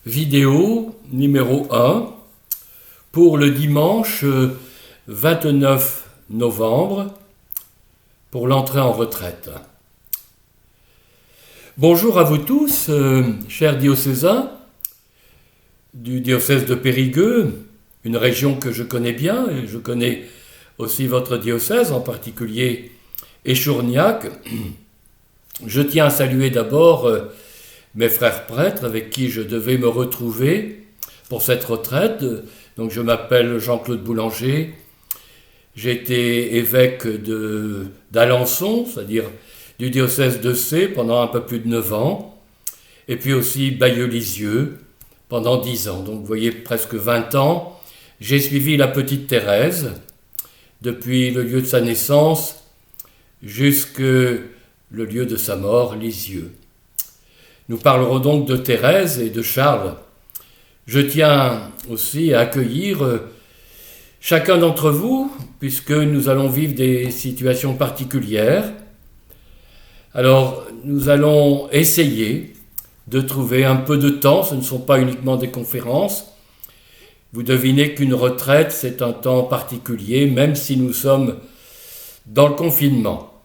vidéo numéro 1 pour le dimanche 29 novembre pour l'entrée en retraite. Bonjour à vous tous, chers diocésains du diocèse de Périgueux, une région que je connais bien, et je connais aussi votre diocèse, en particulier Échourgnac. Je tiens à saluer d'abord mes frères prêtres avec qui je devais me retrouver pour cette retraite. Donc je m'appelle Jean-Claude Boulanger, j'ai été évêque d'Alençon, c'est-à-dire du diocèse de Sées pendant un peu plus de 9 ans, et puis aussi Bayeux-Lisieux pendant 10 ans. Donc vous voyez, presque 20 ans, j'ai suivi la petite Thérèse depuis le lieu de sa naissance jusque le lieu de sa mort, Lisieux. Nous parlerons donc de Thérèse et de Charles. Je tiens aussi à accueillir chacun d'entre vous, puisque nous allons vivre des situations particulières. Alors, nous allons essayer de trouver un peu de temps, ce ne sont pas uniquement des conférences. Vous devinez qu'une retraite, c'est un temps particulier, même si nous sommes dans le confinement.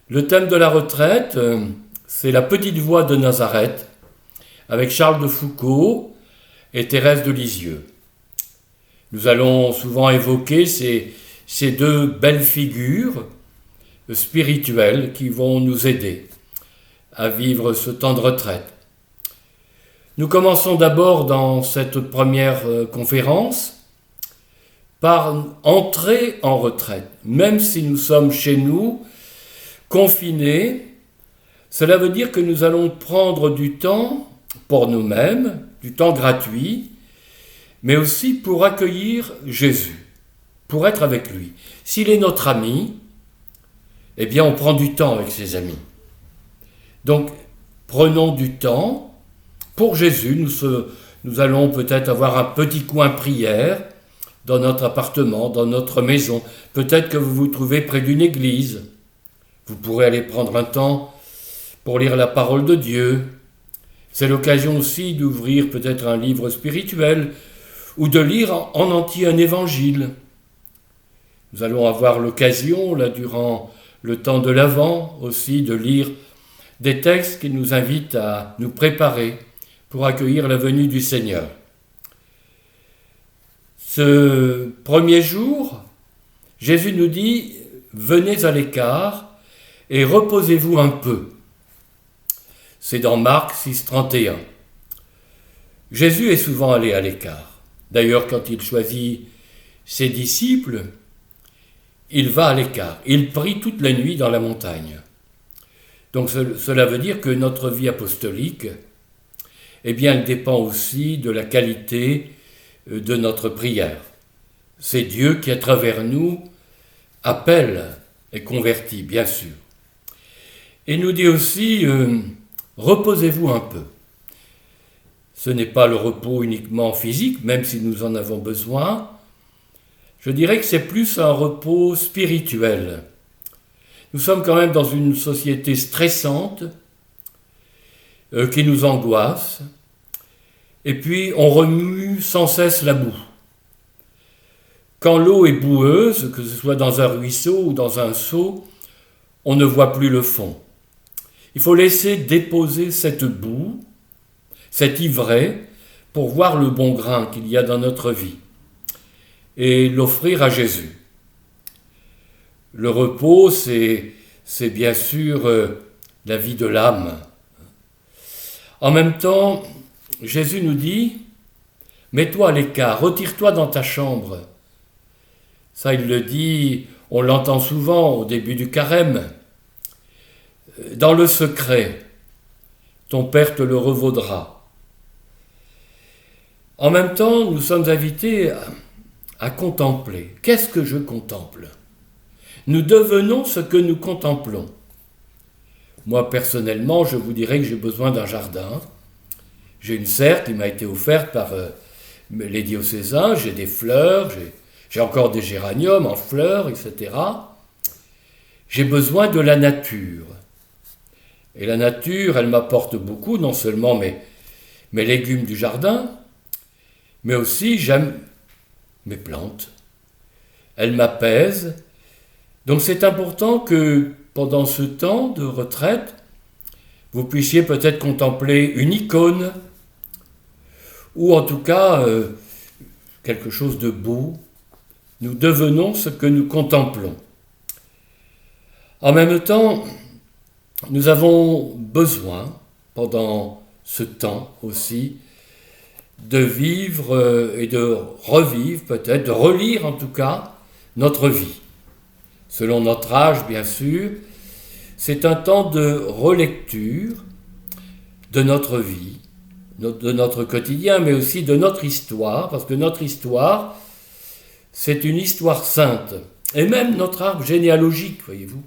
Le thème de la retraite, c'est la petite voix de Nazareth, avec Charles de Foucauld et Thérèse de Lisieux. Nous allons souvent évoquer ces deux belles figures spirituelles qui vont nous aider à vivre ce temps de retraite. Nous commençons d'abord dans cette première conférence par entrer en retraite. Même si nous sommes chez nous, confinés, cela veut dire que nous allons prendre du temps pour nous-mêmes, du temps gratuit, mais aussi pour accueillir Jésus, pour être avec lui. S'il est notre ami, eh bien on prend du temps avec ses amis. Donc prenons du temps pour Jésus. Nous allons peut-être avoir un petit coin prière dans notre appartement, dans notre maison. Peut-être que vous vous trouvez près d'une église. Vous pourrez aller prendre un temps pour lire la parole de Dieu. C'est l'occasion aussi d'ouvrir peut-être un livre spirituel ou de lire en entier un évangile. Nous allons avoir l'occasion, là, durant le temps de l'Avent, aussi de lire des textes qui nous invitent à nous préparer pour accueillir la venue du Seigneur. Ce premier jour, Jésus nous dit « Venez à l'écart et reposez-vous un peu ». C'est dans Marc 6, 31. Jésus est souvent allé à l'écart. D'ailleurs, quand il choisit ses disciples, il va à l'écart. Il prie toute la nuit dans la montagne. Donc cela veut dire que notre vie apostolique, eh bien, elle dépend aussi de la qualité de notre prière. C'est Dieu qui, à travers nous, appelle et convertit, bien sûr. Et nous dit aussi, reposez-vous un peu. Ce n'est pas le repos uniquement physique, même si nous en avons besoin. Je dirais que c'est plus un repos spirituel. Nous sommes quand même dans une société stressante qui nous angoisse, et puis on remue sans cesse la boue. Quand l'eau est boueuse, que ce soit dans un ruisseau ou dans un seau, on ne voit plus le fond. Il faut laisser déposer cette boue, cette ivrée, pour voir le bon grain qu'il y a dans notre vie et l'offrir à Jésus. Le repos, c'est bien sûr la vie de l'âme. En même temps, Jésus nous dit « Mets-toi à l'écart, retire-toi dans ta chambre ». Ça, il le dit, on l'entend souvent au début du carême. Dans le secret, ton Père te le revaudra. En même temps, nous sommes invités à contempler. Qu'est-ce que je contemple ? Nous devenons ce que nous contemplons. Moi, personnellement, je vous dirais que j'ai besoin d'un jardin. J'ai une serre qui m'a été offerte par les diocésains. J'ai des fleurs, j'ai encore des géraniums en fleurs, etc. J'ai besoin de la nature. Et la nature, elle m'apporte beaucoup, non seulement mes légumes du jardin, mais aussi j'aime mes plantes. Elles m'apaisent. Donc c'est important que pendant ce temps de retraite, vous puissiez peut-être contempler une icône, ou en tout cas quelque chose de beau. Nous devenons ce que nous contemplons. En même temps, nous avons besoin, pendant ce temps aussi, de vivre et de revivre peut-être, de relire en tout cas, notre vie. Selon notre âge, bien sûr, c'est un temps de relecture de notre vie, de notre quotidien, mais aussi de notre histoire, parce que notre histoire, c'est une histoire sainte, et même notre arbre généalogique, voyez-vous.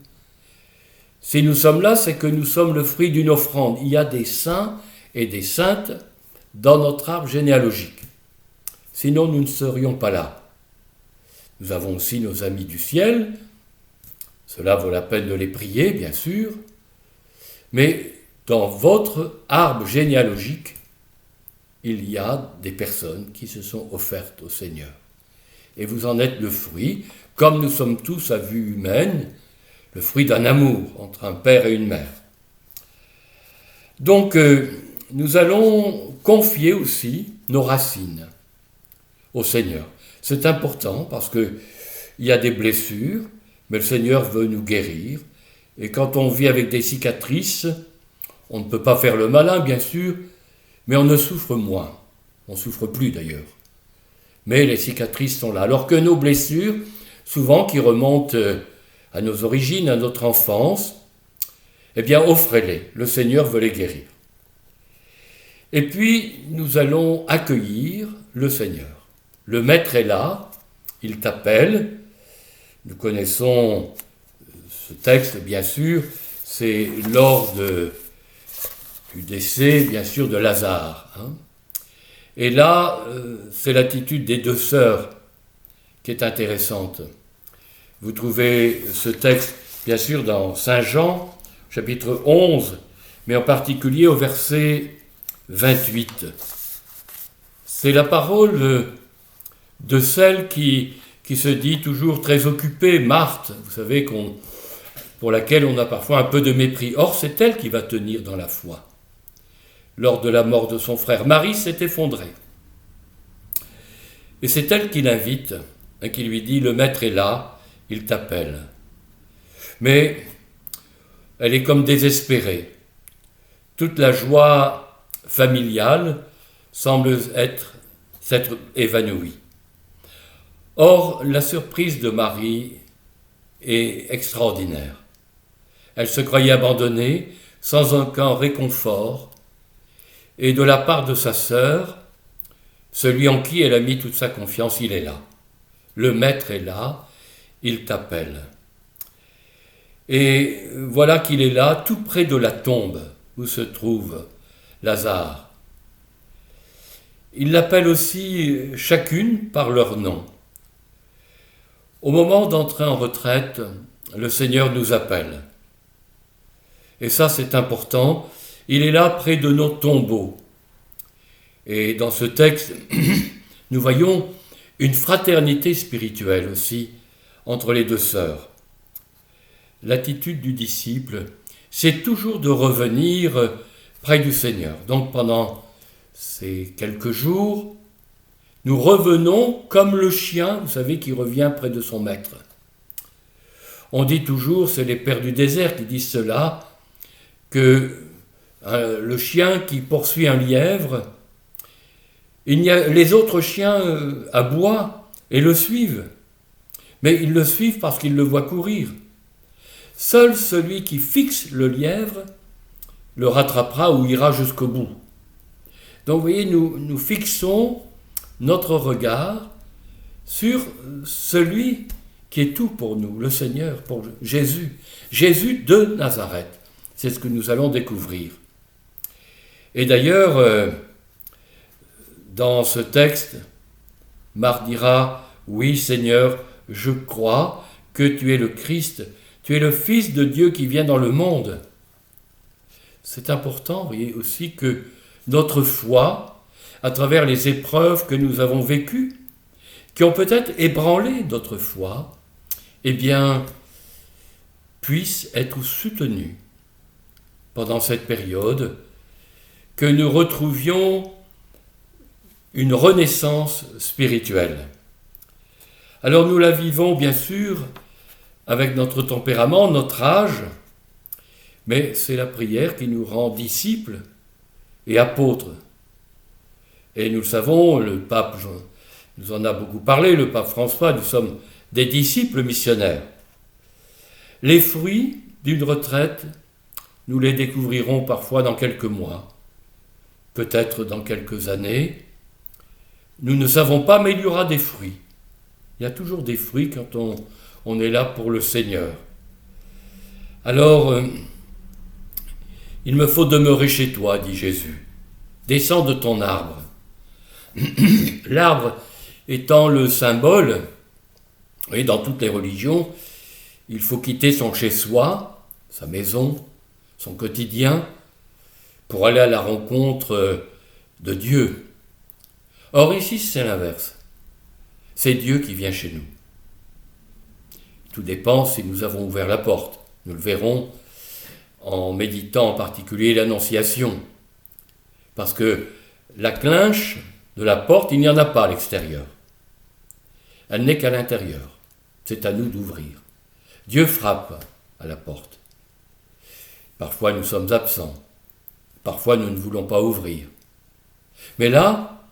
Si nous sommes là, c'est que nous sommes le fruit d'une offrande. Il y a des saints et des saintes dans notre arbre généalogique. Sinon, nous ne serions pas là. Nous avons aussi nos amis du ciel. Cela vaut la peine de les prier, bien sûr. Mais dans votre arbre généalogique, il y a des personnes qui se sont offertes au Seigneur. Et vous en êtes le fruit, comme nous sommes tous à vue humaine, le fruit d'un amour entre un père et une mère. Donc, nous allons confier aussi nos racines au Seigneur. C'est important parce qu'il y a des blessures, mais le Seigneur veut nous guérir. Et quand on vit avec des cicatrices, on ne peut pas faire le malin, bien sûr, mais on ne souffre moins. On ne souffre plus d'ailleurs. Mais les cicatrices sont là. Alors que nos blessures, souvent qui remontent à nos origines, à notre enfance, eh bien offrez-les. Le Seigneur veut les guérir. Et puis, nous allons accueillir le Seigneur. Le Maître est là, il t'appelle. Nous connaissons ce texte, bien sûr, c'est lors du décès, bien sûr, de Lazare. Et là, c'est l'attitude des deux sœurs qui est intéressante. Vous trouvez ce texte, bien sûr, dans Saint Jean, chapitre 11, mais en particulier au verset 28. C'est la parole de celle qui se dit toujours très occupée, Marthe, vous savez, pour laquelle on a parfois un peu de mépris. Or, c'est elle qui va tenir dans la foi. Lors de la mort de son frère, Marie s'est effondrée. Et c'est elle qui l'invite, et qui lui dit, le Maître est là, il t'appelle. Mais elle est comme désespérée. Toute la joie familiale semble s'être évanouie. Or, la surprise de Marie est extraordinaire. Elle se croyait abandonnée, sans aucun réconfort, et de la part de sa sœur, celui en qui elle a mis toute sa confiance, il est là. Le Maître est là, il t'appelle. Et voilà qu'il est là, tout près de la tombe où se trouve Lazare. Il l'appelle aussi chacune par leur nom. Au moment d'entrer en retraite, le Seigneur nous appelle. Et ça, c'est important. Il est là près de nos tombeaux. Et dans ce texte, nous voyons une fraternité spirituelle aussi entre les deux sœurs. L'attitude du disciple, c'est toujours de revenir près du Seigneur. Donc pendant ces quelques jours, nous revenons comme le chien, vous savez, qui revient près de son maître. On dit toujours, c'est les pères du désert qui disent cela, que le chien qui poursuit un lièvre, les autres chiens aboient et le suivent. Mais ils le suivent parce qu'ils le voient courir. Seul celui qui fixe le lièvre le rattrapera ou ira jusqu'au bout. Donc vous voyez, nous fixons notre regard sur celui qui est tout pour nous, le Seigneur, pour Jésus. Jésus de Nazareth. C'est ce que nous allons découvrir. Et d'ailleurs, dans ce texte, Marc dira, « Oui, Seigneur, je crois que tu es le Christ, tu es le Fils de Dieu qui vient dans le monde. » C'est important, vous voyez, aussi que notre foi à travers les épreuves que nous avons vécues, qui ont peut-être ébranlé notre foi, eh bien, puisse être soutenue pendant cette période, que nous retrouvions une renaissance spirituelle. Alors nous la vivons bien sûr avec notre tempérament, notre âge, mais c'est la prière qui nous rend disciples et apôtres. Et nous le savons, le pape nous en a beaucoup parlé, le pape François, nous sommes des disciples missionnaires. Les fruits d'une retraite, nous les découvrirons parfois dans quelques mois, peut-être dans quelques années. Nous ne savons pas, mais il y aura des fruits. Il y a toujours des fruits quand on est là pour le Seigneur. Alors, il me faut demeurer chez toi, dit Jésus. Descends de ton arbre. L'arbre étant le symbole, et dans toutes les religions, il faut quitter son chez-soi, sa maison, son quotidien, pour aller à la rencontre de Dieu. Or ici, c'est l'inverse. C'est Dieu qui vient chez nous. Tout dépend si nous avons ouvert la porte. Nous le verrons en méditant en particulier l'Annonciation. Parce que la clinche de la porte, il n'y en a pas à l'extérieur. Elle n'est qu'à l'intérieur. C'est à nous d'ouvrir. Dieu frappe à la porte. Parfois nous sommes absents. Parfois nous ne voulons pas ouvrir. Mais là,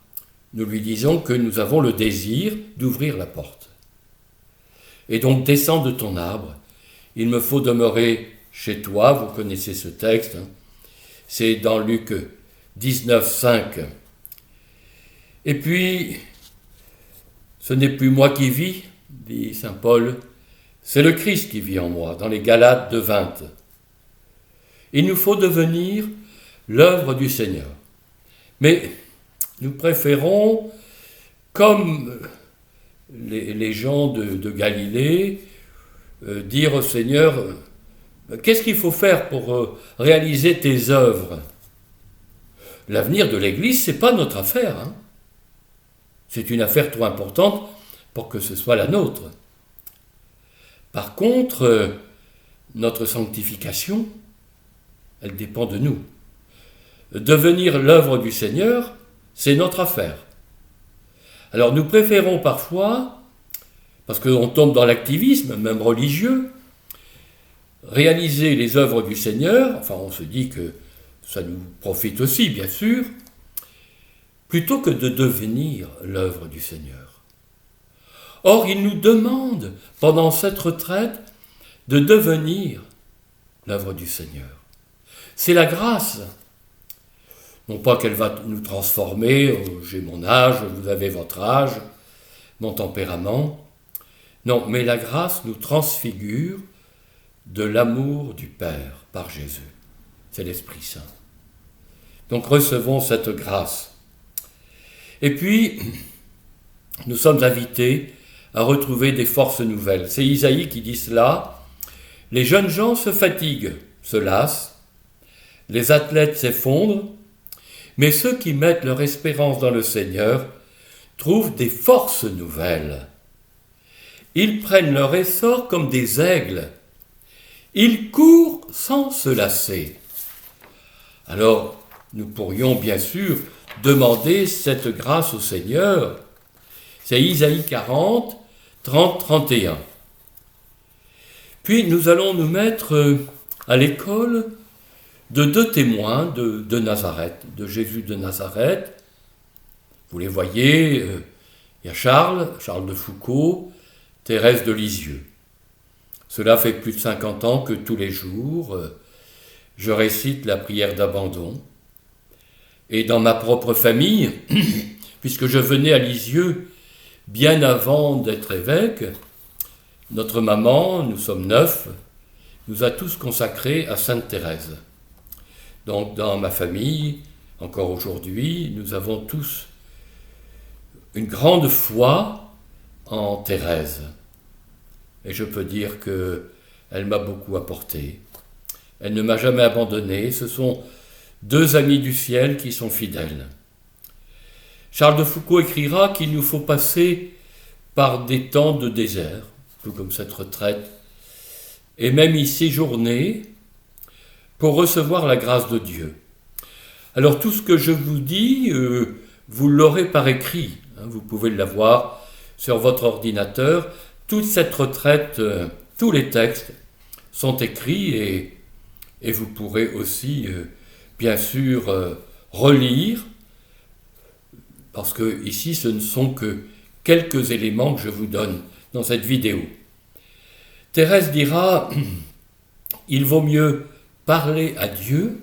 nous lui disons que nous avons le désir d'ouvrir la porte. Et donc descends de ton arbre. Il me faut demeurer chez toi. Vous connaissez ce texte. C'est dans Luc 19, 5. Et puis, ce n'est plus moi qui vis, dit saint Paul, c'est le Christ qui vit en moi, dans les Galates 2:20. Il nous faut devenir l'œuvre du Seigneur. Mais nous préférons, comme les gens de Galilée, dire au Seigneur, qu'est-ce qu'il faut faire pour réaliser tes œuvres? L'avenir de l'Église, ce n'est pas notre affaire. C'est une affaire trop importante pour que ce soit la nôtre. Par contre, notre sanctification, elle dépend de nous. Devenir l'œuvre du Seigneur, c'est notre affaire. Alors nous préférons parfois, parce qu'on tombe dans l'activisme, même religieux, réaliser les œuvres du Seigneur, enfin on se dit que ça nous profite aussi, bien sûr, plutôt que de devenir l'œuvre du Seigneur. Or, il nous demande, pendant cette retraite, de devenir l'œuvre du Seigneur. C'est la grâce. Non pas qu'elle va nous transformer, j'ai mon âge, vous avez votre âge, mon tempérament. Non, mais la grâce nous transfigure de l'amour du Père par Jésus. C'est l'Esprit Saint. Donc recevons cette grâce. Et puis, nous sommes invités à retrouver des forces nouvelles. C'est Isaïe qui dit cela. Les jeunes gens se fatiguent, se lassent, les athlètes s'effondrent, mais ceux qui mettent leur espérance dans le Seigneur trouvent des forces nouvelles. Ils prennent leur essor comme des aigles. Ils courent sans se lasser. Alors, nous pourrions bien sûr demander cette grâce au Seigneur. C'est Isaïe 40, 30, 31. Puis nous allons nous mettre à l'école de deux témoins de Nazareth, de Jésus de Nazareth. Vous les voyez, il y a Charles de Foucauld, Thérèse de Lisieux. Cela fait plus de 50 ans que tous les jours, je récite la prière d'abandon. Et dans ma propre famille, puisque je venais à Lisieux bien avant d'être évêque, notre maman, nous sommes 9, nous a tous consacrés à Sainte Thérèse. Donc dans ma famille, encore aujourd'hui, nous avons tous une grande foi en Thérèse. Et je peux dire qu'elle m'a beaucoup apporté. Elle ne m'a jamais abandonné. Ce sont deux amis du ciel qui sont fidèles. Charles de Foucault écrira qu'il nous faut passer par des temps de désert, tout comme cette retraite, et même y séjourner pour recevoir la grâce de Dieu. Alors tout ce que je vous dis, vous l'aurez par écrit, vous pouvez l'avoir sur votre ordinateur. Toute cette retraite, tous les textes sont écrits et vous pourrez aussi, bien sûr, relire, parce que ici ce ne sont que quelques éléments que je vous donne dans cette vidéo. Thérèse dira, il vaut mieux parler à Dieu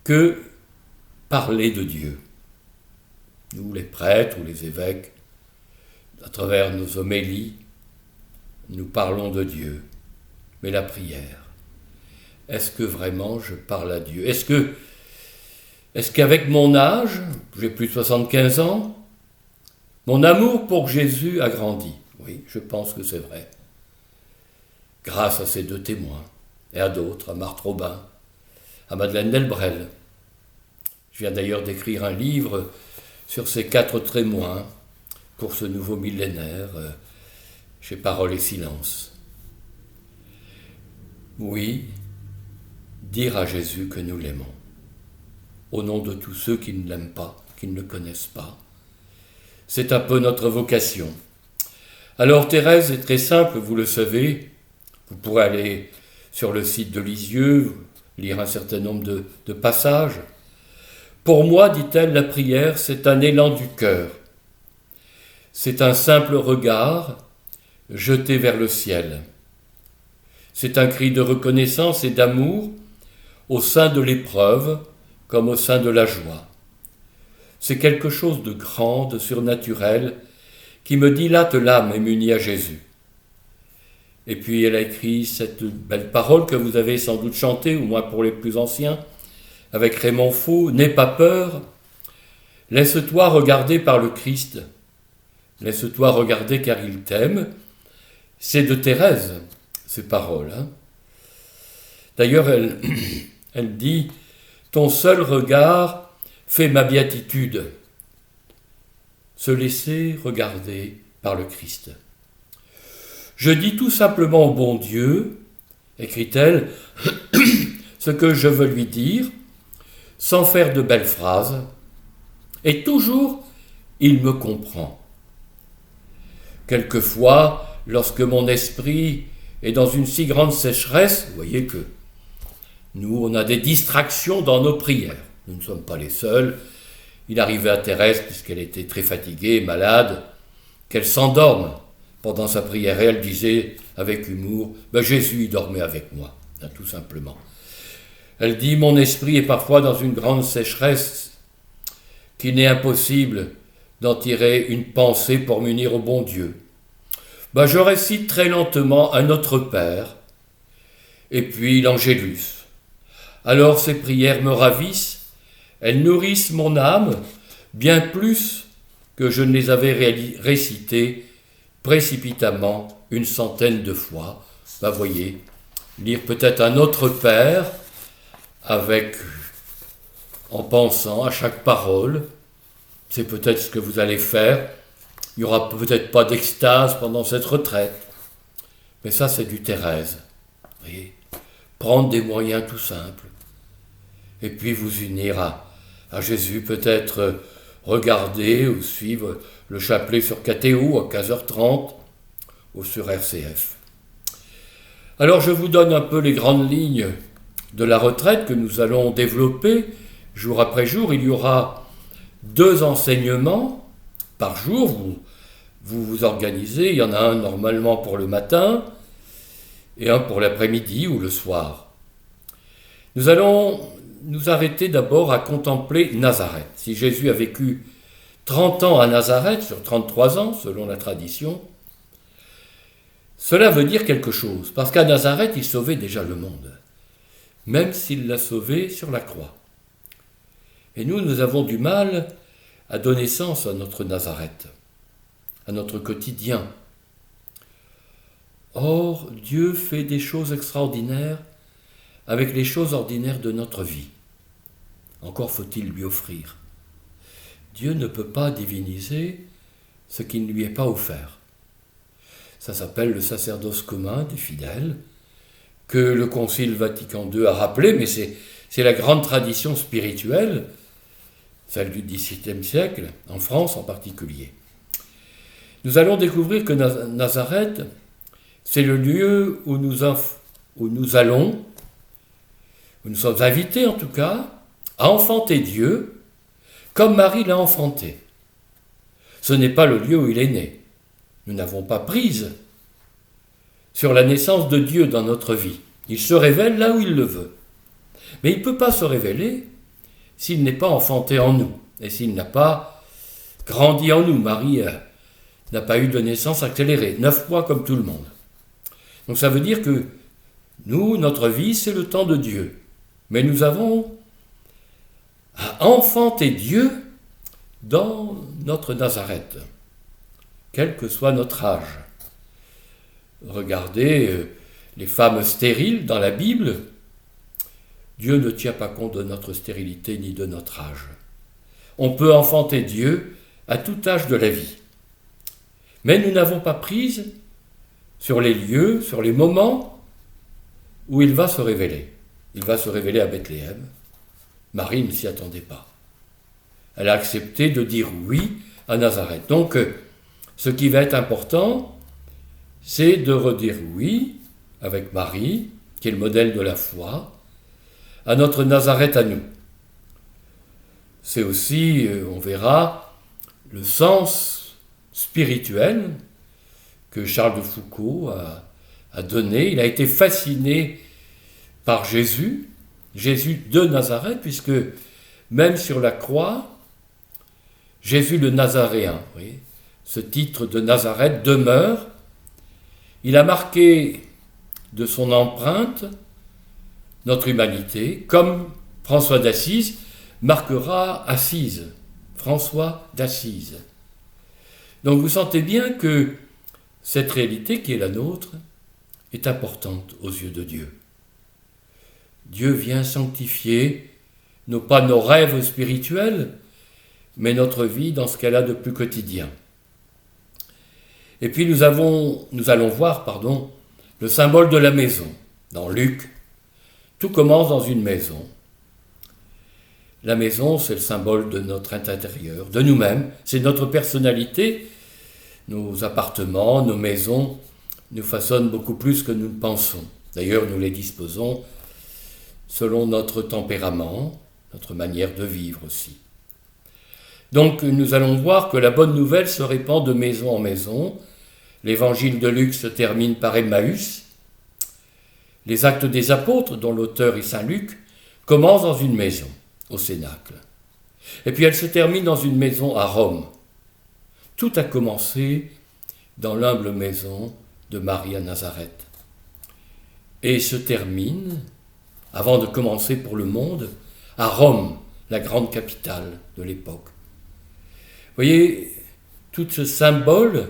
que parler de Dieu. Nous, les prêtres ou les évêques, à travers nos homélies, nous parlons de Dieu. Mais la prière, est-ce que vraiment je parle à Dieu ? Est-ce qu'avec mon âge, j'ai plus de 75 ans, mon amour pour Jésus a grandi ? Oui, je pense que c'est vrai. Grâce à ces deux témoins, et à d'autres, à Marthe Robin, à Madeleine Delbrel. Je viens d'ailleurs d'écrire un livre sur ces 4 témoins pour ce nouveau millénaire chez Parole et Silence. Oui, dire à Jésus que nous l'aimons, au nom de tous ceux qui ne l'aiment pas, qui ne le connaissent pas. C'est un peu notre vocation. Alors Thérèse est très simple, vous le savez, vous pourrez aller sur le site de Lisieux, lire un certain nombre de passages. Pour moi, dit-elle, la prière, c'est un élan du cœur. C'est un simple regard jeté vers le ciel. C'est un cri de reconnaissance et d'amour au sein de l'épreuve comme au sein de la joie. C'est quelque chose de grand, de surnaturel, qui me dilate l'âme et m'unit à Jésus. Et puis elle a écrit cette belle parole que vous avez sans doute chantée, au moins pour les plus anciens, avec Raymond Faux, « N'aie pas peur, laisse-toi regarder par le Christ, laisse-toi regarder car il t'aime ». C'est de Thérèse, ces paroles. D'ailleurs, elle dit « Ton seul regard fait ma béatitude, se laisser regarder par le Christ ». Je dis tout simplement au bon Dieu, écrit-elle, ce que je veux lui dire, sans faire de belles phrases, et toujours il me comprend. Quelquefois, lorsque mon esprit est dans une si grande sécheresse, vous voyez que nous, on a des distractions dans nos prières. Nous ne sommes pas les seuls. Il arrivait à Thérèse, puisqu'elle était très fatiguée, malade, qu'elle s'endorme pendant sa prière. Et elle disait avec humour, Jésus, il dormait avec moi, tout simplement. Elle dit, mon esprit est parfois dans une grande sécheresse qu'il n'est impossible d'en tirer une pensée pour m'unir au bon Dieu. Je récite très lentement un Notre Père, et puis l'Angélus. Alors ces prières me ravissent, elles nourrissent mon âme, bien plus que je ne les avais récitées précipitamment une centaine de fois. Voyez, lire peut-être un Notre Père, en pensant à chaque parole, c'est peut-être ce que vous allez faire. Il n'y aura peut-être pas d'extase pendant cette retraite, mais ça c'est du Thérèse. Vous voyez, prendre des moyens tout simples, et puis vous unir à Jésus, peut-être regarder ou suivre le chapelet sur KTO à 15h30 ou sur RCF. Alors je vous donne un peu les grandes lignes de la retraite que nous allons développer jour après jour. Il y aura 2 enseignements par jour. Vous vous organisez. Il y en a un normalement pour le matin et un pour l'après-midi ou le soir. Nous allons nous arrêter d'abord à contempler Nazareth. Si Jésus a vécu 30 ans à Nazareth, sur 33 ans selon la tradition, cela veut dire quelque chose, parce qu'à Nazareth, il sauvait déjà le monde, même s'il l'a sauvé sur la croix. Et nous avons du mal à donner sens à notre Nazareth, à notre quotidien. Or, Dieu fait des choses extraordinaires avec les choses ordinaires de notre vie. encore faut-il lui offrir. Dieu ne peut pas diviniser ce qui ne lui est pas offert. Ça s'appelle le sacerdoce commun des fidèles, que le Concile Vatican II a rappelé, mais c'est la grande tradition spirituelle, celle du XVIIe siècle, en France en particulier. Nous allons découvrir que Nazareth, c'est le lieu où nous allons, où nous sommes invités en tout cas, à enfanter Dieu, comme Marie l'a enfanté. Ce n'est pas le lieu où il est né. Nous n'avons pas prise sur la naissance de Dieu dans notre vie. Il se révèle là où il le veut. Mais il ne peut pas se révéler s'il n'est pas enfanté en nous et s'il n'a pas grandi en nous. Marie n'a pas eu de naissance accélérée, 9 mois comme tout le monde. Donc ça veut dire que nous, notre vie, c'est le temps de Dieu. Mais nous avons à enfanter Dieu dans notre Nazareth, quel que soit notre âge. Regardez les femmes stériles dans la Bible. Dieu ne tient pas compte de notre stérilité ni de notre âge. On peut enfanter Dieu à tout âge de la vie. Mais nous n'avons pas prise sur les lieux, sur les moments où il va se révéler. Il va se révéler à Bethléem. Marie ne s'y attendait pas. Elle a accepté de dire oui à Nazareth. Donc, ce qui va être important, c'est de redire oui avec Marie, qui est le modèle de la foi, à notre Nazareth à nous. C'est aussi, on verra, le sens spirituel que Charles de Foucault a donné. Il a été fasciné par Jésus de Nazareth, puisque même sur la croix, Jésus le Nazaréen, oui, ce titre de Nazareth demeure. Il a marqué de son empreinte notre humanité, comme François d'Assise marquera Assise, François d'Assise. Donc vous sentez bien que cette réalité qui est la nôtre est importante aux yeux de Dieu. Dieu vient sanctifier pas nos rêves spirituels, mais notre vie dans ce qu'elle a de plus quotidien. Et puis nous allons voir, le symbole de la maison. Dans Luc, tout commence dans une maison. La maison, c'est le symbole de notre intérieur, de nous-mêmes, c'est notre personnalité. Nos appartements, nos maisons nous façonnent beaucoup plus que nous ne pensons. D'ailleurs, nous les disposons selon notre tempérament, notre manière de vivre aussi. Donc, nous allons voir que la bonne nouvelle se répand de maison en maison. L'évangile de Luc se termine par Emmaüs. Les actes des apôtres, dont l'auteur est Saint Luc, commencent dans une maison, au Cénacle. Et puis elle se termine dans une maison à Rome. Tout a commencé dans l'humble maison de Marie à Nazareth. Et se termine, avant de commencer pour le monde, à Rome, la grande capitale de l'époque. Vous voyez, tout ce symbole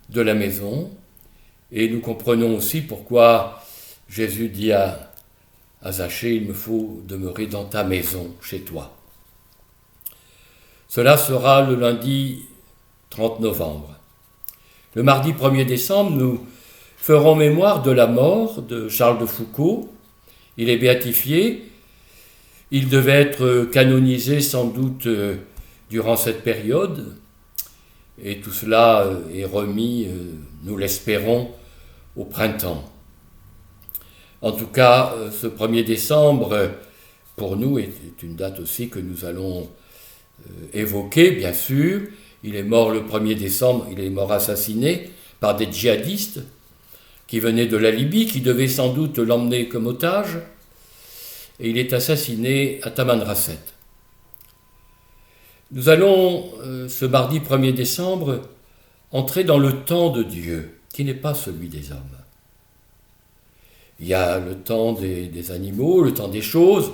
de la maison, et nous comprenons aussi pourquoi Jésus dit à Zachée, il me faut demeurer dans ta maison, chez toi. Cela sera le lundi 30 novembre. Le mardi 1er décembre, nous ferons mémoire de la mort de Charles de Foucault. Il est béatifié. Il devait être canonisé sans doute durant cette période. Et tout cela est remis, nous l'espérons, au printemps. En tout cas, ce 1er décembre, pour nous, est une date aussi que nous allons évoquer, bien sûr. Il est mort le 1er décembre, il est mort assassiné par des djihadistes qui venaient de la Libye, qui devaient sans doute l'emmener comme otage. Et il est assassiné à Tamanrasset. Nous allons, ce mardi 1er décembre, entrer dans le temps de Dieu, qui n'est pas celui des hommes. Il y a le temps des animaux, le temps des choses,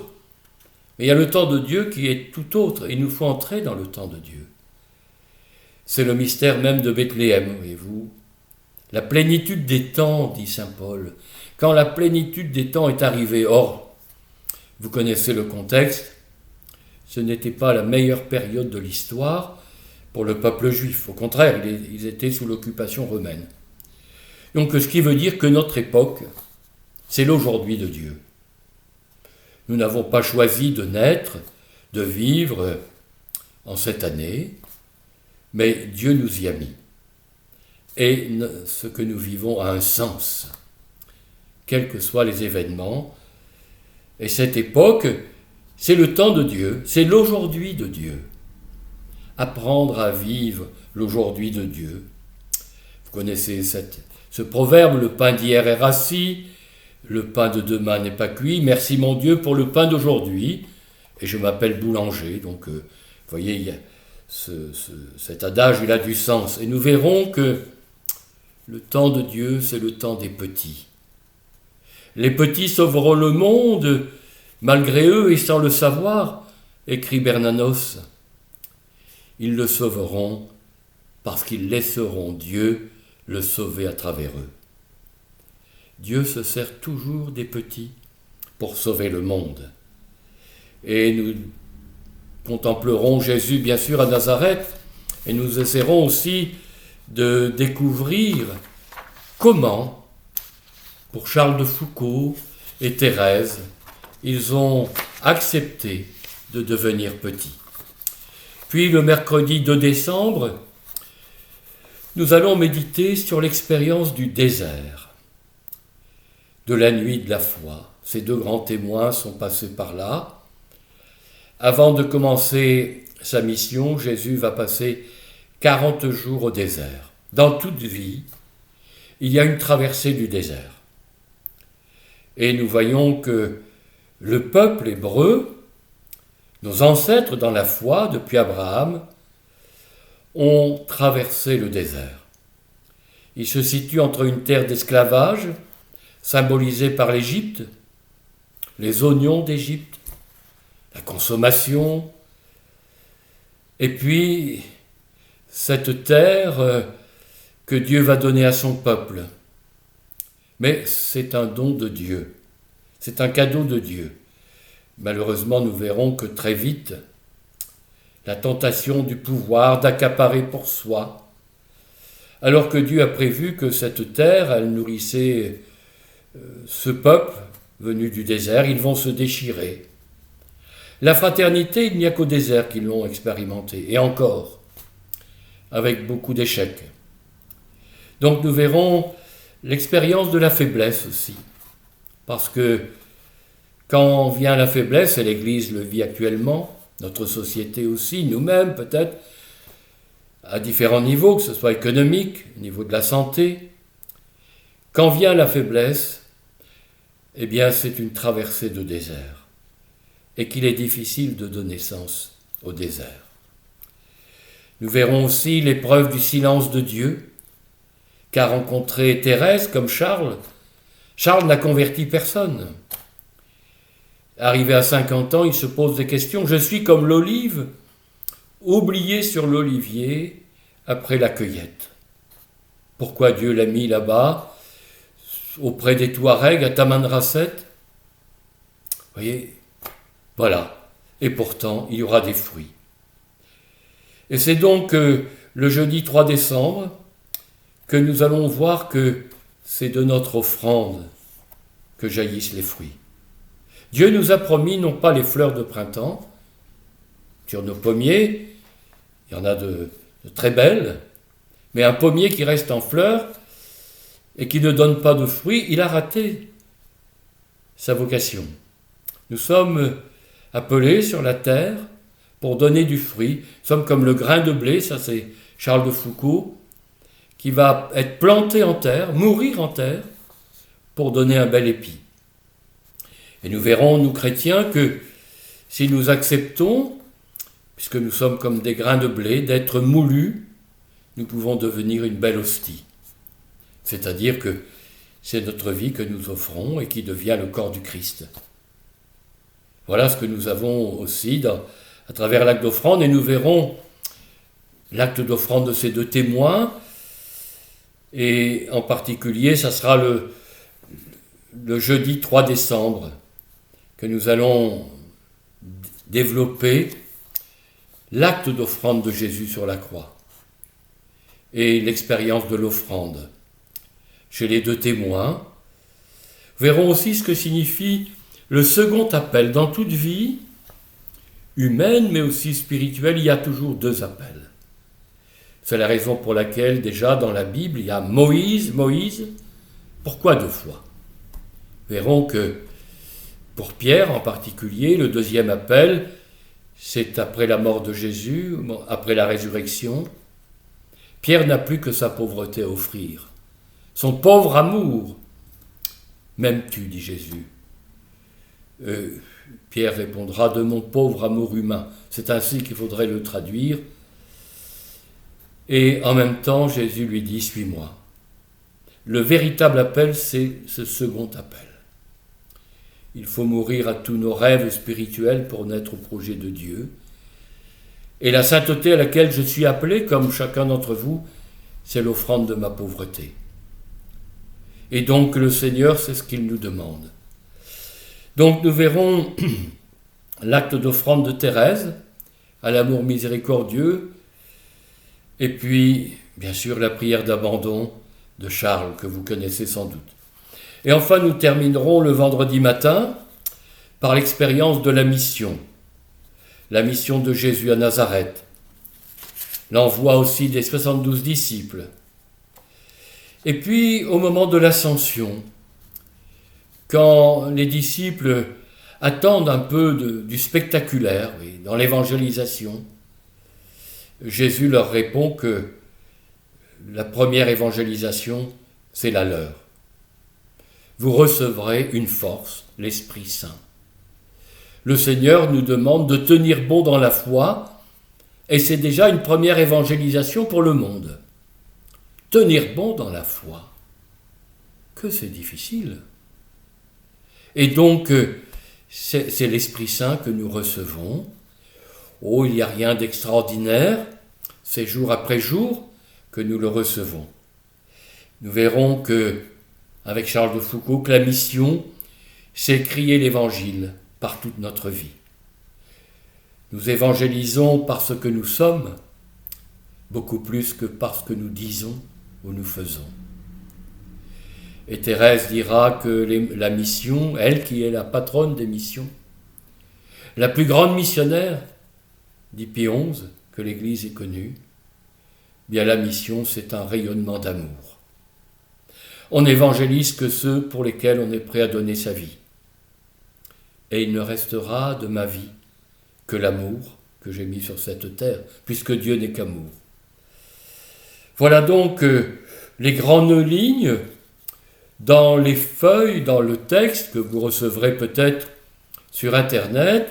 mais il y a le temps de Dieu qui est tout autre. Il nous faut entrer dans le temps de Dieu. C'est le mystère même de Bethléem, voyez-vous. La plénitude des temps, dit saint Paul. Quand la plénitude des temps est arrivée, or, vous connaissez le contexte, ce n'était pas la meilleure période de l'histoire pour le peuple juif. Au contraire, ils étaient sous l'occupation romaine. Donc ce qui veut dire que notre époque, c'est l'aujourd'hui de Dieu. Nous n'avons pas choisi de naître, de vivre en cette année, mais Dieu nous y a mis. Et ce que nous vivons a un sens, quels que soient les événements. Et cette époque, c'est le temps de Dieu, c'est l'aujourd'hui de Dieu. Apprendre à vivre l'aujourd'hui de Dieu. Vous connaissez ce proverbe, le pain d'hier est rassis, le pain de demain n'est pas cuit. Merci mon Dieu pour le pain d'aujourd'hui. Et je m'appelle boulanger, donc vous voyez, il y a cet adage, il a du sens. Et nous verrons que le temps de Dieu, c'est le temps des petits. Les petits sauveront le monde, malgré eux et sans le savoir, écrit Bernanos. Ils le sauveront parce qu'ils laisseront Dieu le sauver à travers eux. Dieu se sert toujours des petits pour sauver le monde. Et nous contemplerons Jésus, bien sûr, à Nazareth, et nous essaierons aussi de découvrir comment, pour Charles de Foucault et Thérèse, ils ont accepté de devenir petits. Puis le mercredi 2 décembre, nous allons méditer sur l'expérience du désert, de la nuit de la foi. Ces deux grands témoins sont passés par là. Avant de commencer sa mission, Jésus va passer 40 jours au désert. Dans toute vie, il y a une traversée du désert. Et nous voyons que le peuple hébreu, nos ancêtres dans la foi, depuis Abraham, ont traversé le désert. Il se situe entre une terre d'esclavage, symbolisée par l'Égypte, les oignons d'Égypte, la consommation, et puis cette terre que Dieu va donner à son peuple. Mais c'est un don de Dieu, c'est un cadeau de Dieu. Malheureusement, nous verrons que très vite, la tentation du pouvoir d'accaparer pour soi, alors que Dieu a prévu que cette terre, elle nourrissait ce peuple venu du désert, ils vont se déchirer. La fraternité, il n'y a qu'au désert qu'ils l'ont expérimenté, et encore, avec beaucoup d'échecs. Donc nous verrons l'expérience de la faiblesse aussi, parce que quand vient la faiblesse, et l'Église le vit actuellement, notre société aussi, nous-mêmes peut-être, à différents niveaux, que ce soit économique, au niveau de la santé, quand vient la faiblesse, eh bien c'est une traversée de désert. Et qu'il est difficile de donner sens au désert. Nous verrons aussi l'épreuve du silence de Dieu, qu'a rencontré Thérèse comme Charles. Charles n'a converti personne. Arrivé à 50 ans, il se pose des questions. Je suis comme l'olive, oubliée sur l'olivier après la cueillette. Pourquoi Dieu l'a mis là-bas, auprès des Touaregs, à Tamanrasset? Vous voyez, voilà. Et pourtant, il y aura des fruits. Et c'est donc le jeudi 3 décembre que nous allons voir que c'est de notre offrande que jaillissent les fruits. Dieu nous a promis non pas les fleurs de printemps, sur nos pommiers, il y en a de très belles, mais un pommier qui reste en fleurs et qui ne donne pas de fruits, il a raté sa vocation. Nous sommes appelés sur la terre pour donner du fruit. Nous sommes comme le grain de blé, ça c'est Charles de Foucault, qui va être planté en terre, mourir en terre, pour donner un bel épi. Et nous verrons, nous chrétiens, que si nous acceptons, puisque nous sommes comme des grains de blé, d'être moulus, nous pouvons devenir une belle hostie. C'est-à-dire que c'est notre vie que nous offrons et qui devient le corps du Christ. Voilà ce que nous avons aussi à travers l'acte d'offrande, et nous verrons l'acte d'offrande de ces deux témoins, et en particulier, ça sera le jeudi 3 décembre que nous allons développer l'acte d'offrande de Jésus sur la croix et l'expérience de l'offrande. Chez les deux témoins, verrons aussi ce que signifie le second appel. Dans toute vie humaine, mais aussi spirituelle, il y a toujours deux appels. C'est la raison pour laquelle, déjà, dans la Bible, il y a Moïse. Pourquoi deux fois ? Verrons que, pour Pierre en particulier, le deuxième appel, c'est après la mort de Jésus, après la résurrection. Pierre n'a plus que sa pauvreté à offrir. Son pauvre amour. M'aimes-tu, dit Jésus. Pierre répondra, de mon pauvre amour humain. C'est ainsi qu'il faudrait le traduire. Et en même temps, Jésus lui dit, suis-moi. Le véritable appel, c'est ce second appel. Il faut mourir à tous nos rêves spirituels pour naître au projet de Dieu. Et la sainteté à laquelle je suis appelé, comme chacun d'entre vous, c'est l'offrande de ma pauvreté. Et donc le Seigneur, c'est ce qu'il nous demande. Donc nous verrons l'acte d'offrande de Thérèse à l'amour miséricordieux, et puis, bien sûr, la prière d'abandon de Charles, que vous connaissez sans doute. Et enfin, nous terminerons le vendredi matin par l'expérience de la mission de Jésus à Nazareth, l'envoi aussi des 72 disciples. Et puis, au moment de l'ascension, quand les disciples attendent un peu du spectaculaire, oui, dans l'évangélisation, Jésus leur répond que la première évangélisation, c'est la leur. Vous recevrez une force, l'Esprit Saint. Le Seigneur nous demande de tenir bon dans la foi, et c'est déjà une première évangélisation pour le monde. Tenir bon dans la foi, que c'est difficile. Et donc, c'est l'Esprit Saint que nous recevons. Oh, il n'y a rien d'extraordinaire, c'est jour après jour que nous le recevons. Nous verrons que, avec Charles de Foucault, que la mission, c'est crier l'Évangile par toute notre vie. Nous évangélisons parce que nous sommes, beaucoup plus que parce que nous disons ou nous faisons. Et Thérèse dira que la mission, elle qui est la patronne des missions, la plus grande missionnaire, dit Pie XI, que l'Église ait connue, bien la mission, c'est un rayonnement d'amour. On n'évangélise que ceux pour lesquels on est prêt à donner sa vie. Et il ne restera de ma vie que l'amour que j'ai mis sur cette terre, puisque Dieu n'est qu'amour. Voilà donc les grandes lignes dans les feuilles, dans le texte que vous recevrez peut-être sur Internet.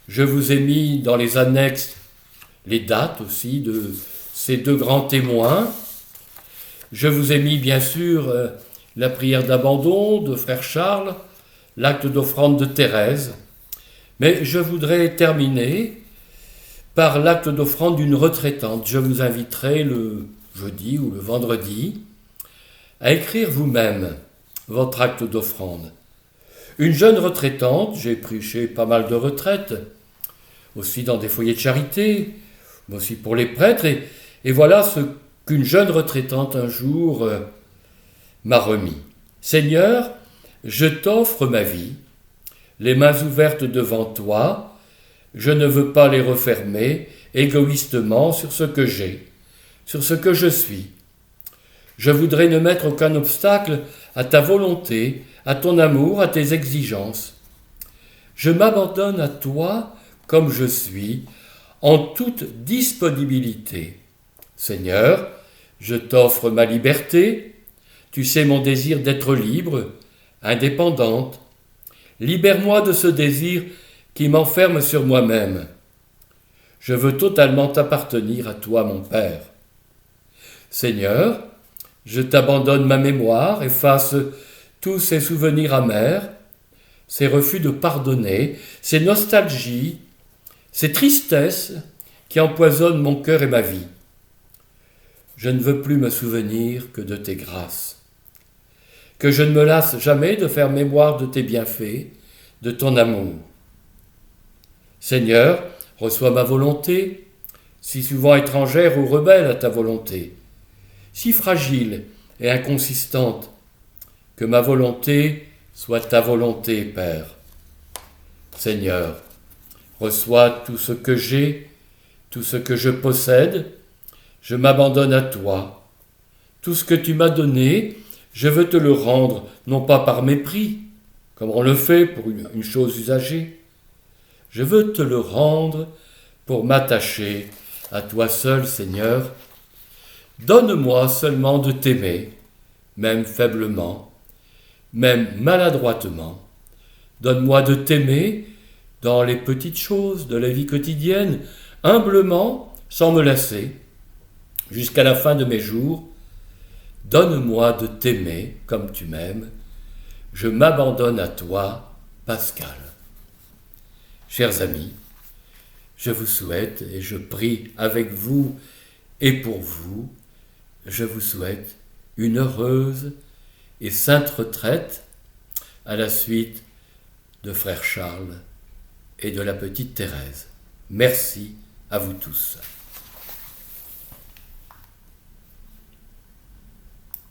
Je vous ai mis dans les annexes les dates aussi de ces deux grands témoins. Je vous ai mis bien sûr la prière d'abandon de frère Charles, l'acte d'offrande de Thérèse. Mais je voudrais terminer par l'acte d'offrande d'une retraitante. Je vous inviterai le jeudi ou le vendredi à écrire vous-même votre acte d'offrande. Une jeune retraitante, j'ai prêché pas mal de retraites, aussi dans des foyers de charité, mais aussi pour les prêtres, et voilà ce qu'une jeune retraitante un jour m'a remis. Seigneur, je t'offre ma vie, les mains ouvertes devant toi, je ne veux pas les refermer égoïstement sur ce que j'ai, sur ce que je suis. Je voudrais ne mettre aucun obstacle à ta volonté, à ton amour, à tes exigences. Je m'abandonne à toi comme je suis, en toute disponibilité. Seigneur, je t'offre ma liberté, tu sais mon désir d'être libre, indépendante. Libère-moi de ce désir qui m'enferme sur moi-même. Je veux totalement t'appartenir à toi, mon Père. Seigneur, je t'abandonne ma mémoire, efface tous ces souvenirs amers, ces refus de pardonner, ces nostalgies, ces tristesses qui empoisonnent mon cœur et ma vie. Je ne veux plus me souvenir que de tes grâces. Que je ne me lasse jamais de faire mémoire de tes bienfaits, de ton amour. Seigneur, reçois ma volonté, si souvent étrangère ou rebelle à ta volonté, si fragile et inconsistante, que ma volonté soit ta volonté, Père. Seigneur, reçois tout ce que j'ai, tout ce que je possède, je m'abandonne à toi. Tout ce que tu m'as donné, je veux te le rendre, non pas par mépris, comme on le fait pour une chose usagée. Je veux te le rendre pour m'attacher à toi seul, Seigneur. Donne-moi seulement de t'aimer, même faiblement, même maladroitement. Donne-moi de t'aimer dans les petites choses de la vie quotidienne, humblement, sans me lasser, jusqu'à la fin de mes jours. Donne-moi de t'aimer comme tu m'aimes. Je m'abandonne à toi, Pascal. Chers amis, je vous souhaite, et je prie avec vous et pour vous, je vous souhaite une heureuse et sainte retraite à la suite de frère Charles et de la petite Thérèse. Merci à vous tous.